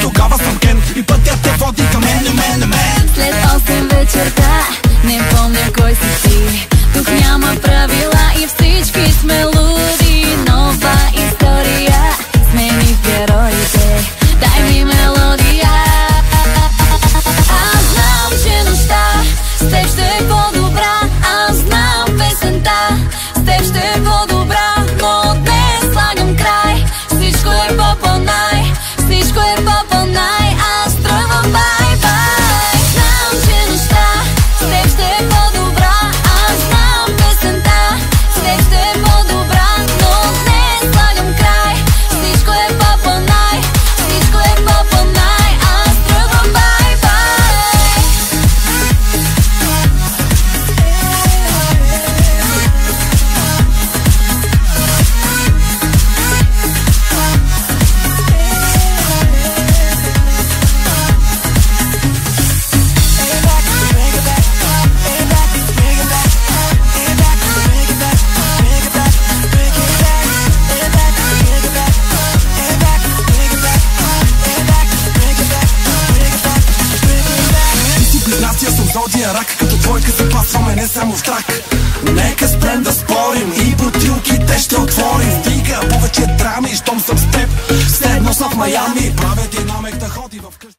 тогава съм Кен и пътят те води към мен. След 8 вечерта не помня кой си ти. Тук няма правила и всички сме луди. Нова история, смени героите, дай ми мелодия. Аз знам, че нощта с теб ще е по-добра. Аз знам песента с теб ще е по-добра. Но днес слагам край, всичко е по-по-най, всичко е по-по-най. Аз тръгвам бай-бай. Знам, че нощта с теб ще е по-добра. Аз знам песента с теб ще е по-добра. Но днес слагам край, всичко е по-по-най, всичко е по-по-най. Аз тръгвам бай-бай. Аз съм зодия рак, като двойка се пасваме не само в трак. Нека спрем да спорим и бутилките ще отворим. Стига повече драми, щом съм с теб, все едно съм в Майами. Правя динамик да ходи в къща.